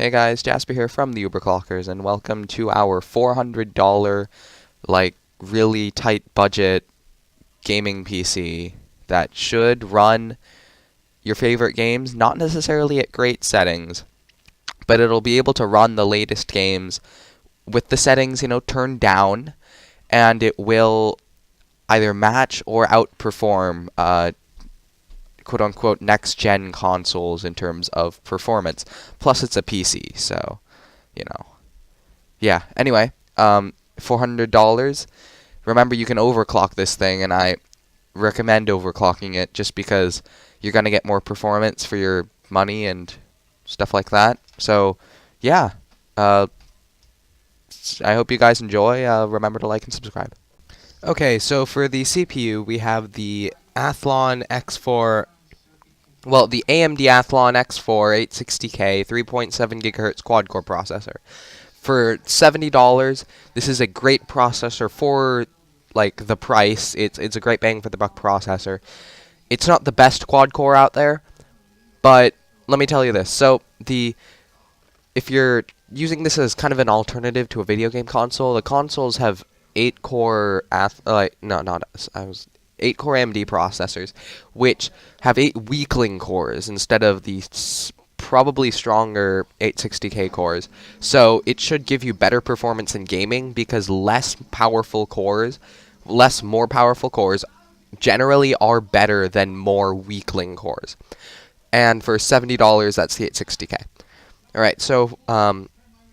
Hey guys, Jasper here from the Uberclockers, and welcome to our $400, like, really tight budget gaming PC that should run your favorite games, not necessarily at great settings, but it'll be able to run the latest games with the settings, turned down, and it will either match or outperform quote-unquote next-gen consoles in terms of performance. Plus, it's a PC, so, yeah. Anyway, $400. Remember, you can overclock this thing, and I recommend overclocking it just because you're going to get more performance for your money and stuff like that. So, yeah. I hope you guys enjoy. Remember to like and subscribe. Okay, so for the CPU, we have the Athlon X4, well, the AMD Athlon X4 860K 3.7 GHz quad-core processor. For $70, this is a great processor for, like, the price. It's a great bang for the buck processor. It's not the best quad-core out there, but let me tell you this. So, if you're using this as kind of an alternative to a video game console, the consoles have 8-core 8-core AMD processors, which have 8 weakling cores instead of the probably stronger 860K cores. So it should give you better performance in gaming because more powerful cores generally are better than more weakling cores. And for $70, that's the 860K. Alright, so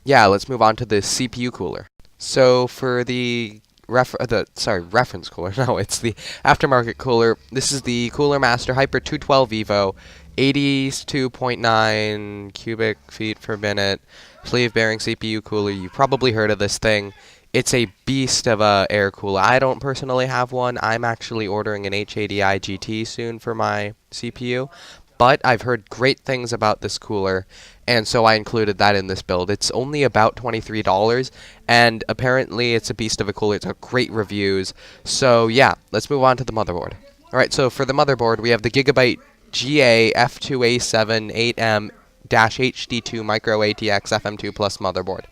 yeah, let's move on to the CPU cooler. So for the reference cooler. No, it's the aftermarket cooler. This is the Cooler Master Hyper 212 Evo, 82.9 cubic feet per minute, sleeve bearing CPU cooler. You probably heard of this thing. It's a beast of a air cooler. I don't personally have one. I'm actually ordering an H80i GT soon for my CPU, but I've heard great things about this cooler, and so I included that in this build. It's only about $23, and apparently it's a beast of a cooler. It's got great reviews. So yeah, let's move on to the motherboard. Alright, so for the motherboard, we have the Gigabyte GA F2A7 8M-HD2 Micro ATX FM2 Plus motherboard.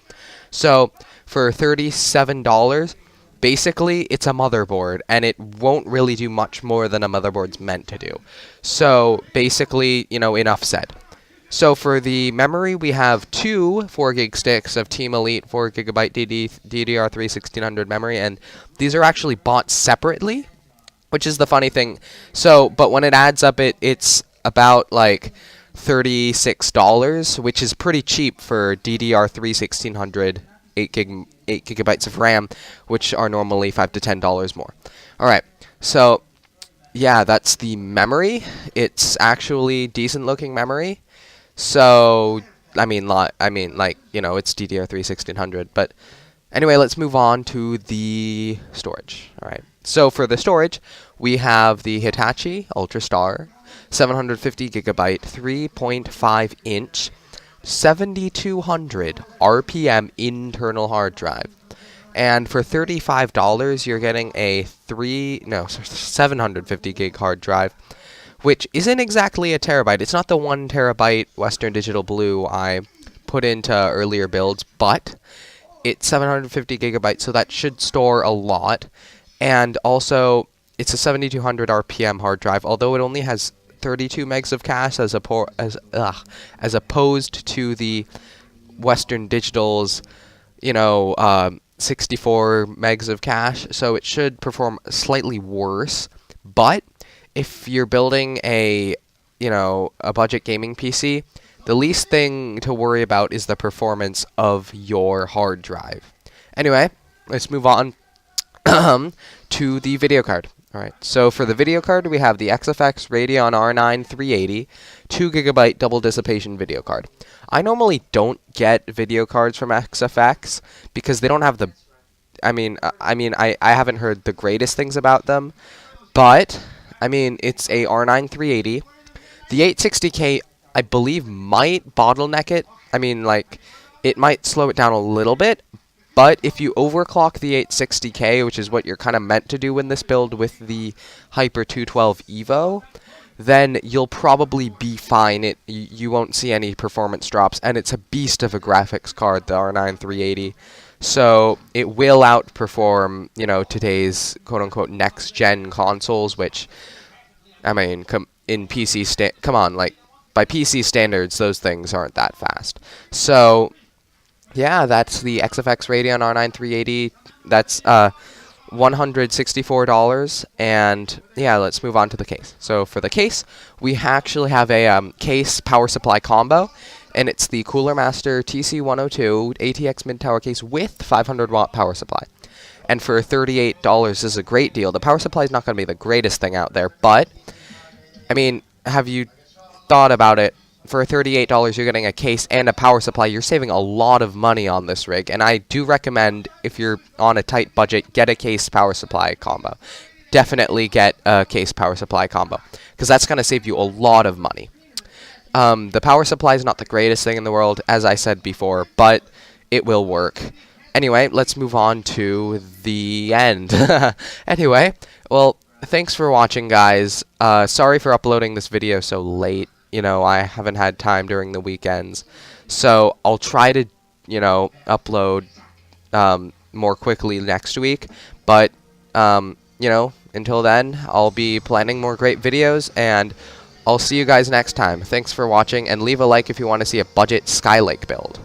So for $37, basically, it's a motherboard, and it won't really do much more than a motherboard's meant to do. So, basically, enough said. So, for the memory, we have two 4GB sticks of Team Elite 4GB DDR3 1600 memory, and these are actually bought separately, which is the funny thing. So, but when it adds up, it's about, like, $36, which is pretty cheap for DDR3 1600 8 gigabytes of RAM, which are normally $5 to $10 more. All right, so yeah, that's the memory. It's actually decent looking memory. So it's DDR3 1600. But anyway, let's move on to the storage. All right, so for the storage, we have the Hitachi UltraStar 750 gigabyte 3.5 inch 7200 RPM internal hard drive. And for $35, you're getting a 750 gig hard drive, which isn't exactly a terabyte. It's not the 1 terabyte Western Digital Blue I put into earlier builds, but it's 750 gigabytes, so that should store a lot. And also, it's a 7200 RPM hard drive, although it only has 32 megs of cache as opposed to the Western Digital's 64 megs of cache, so it should perform slightly worse. But if you're building a budget gaming PC, the least thing to worry about is the performance of your hard drive. Anyway, let's move on to the video card. Alright, so for the video card, we have the XFX Radeon R9 380 2GB double dissipation video card. I normally don't get video cards from XFX because they don't have the... I haven't heard the greatest things about them, but, it's a R9 380. The 860K, I believe, might bottleneck it. It might slow it down a little bit. But if you overclock the 860K, which is what you're kind of meant to do in this build with the Hyper 212 Evo, then you'll probably be fine. You won't see any performance drops, and it's a beast of a graphics card, the R9 380. So it will outperform, today's quote-unquote next-gen consoles, which, I mean, in PC come on, like, by PC standards, those things aren't that fast. So, yeah, that's the XFX Radeon R9 380. That's $164, and yeah, let's move on to the case. So for the case, we actually have a case power supply combo, and it's the Cooler Master TC102 ATX mid-tower case with 500-watt power supply. And for $38, this is a great deal. The power supply is not going to be the greatest thing out there, but, I mean, have you thought about it? For $38, you're getting a case and a power supply. You're saving a lot of money on this rig, and I do recommend, if you're on a tight budget, get a case power supply combo. Definitely get a case power supply combo, because that's going to save you a lot of money. The power supply is not the greatest thing in the world, as I said before, but it will work. Anyway, let's move on to the end. Anyway, well, thanks for watching, guys. Sorry for uploading this video so late. I haven't had time during the weekends, so I'll try to, upload more quickly next week, but, until then, I'll be planning more great videos, and I'll see you guys next time. Thanks for watching, and leave a like if you want to see a budget Skylake build.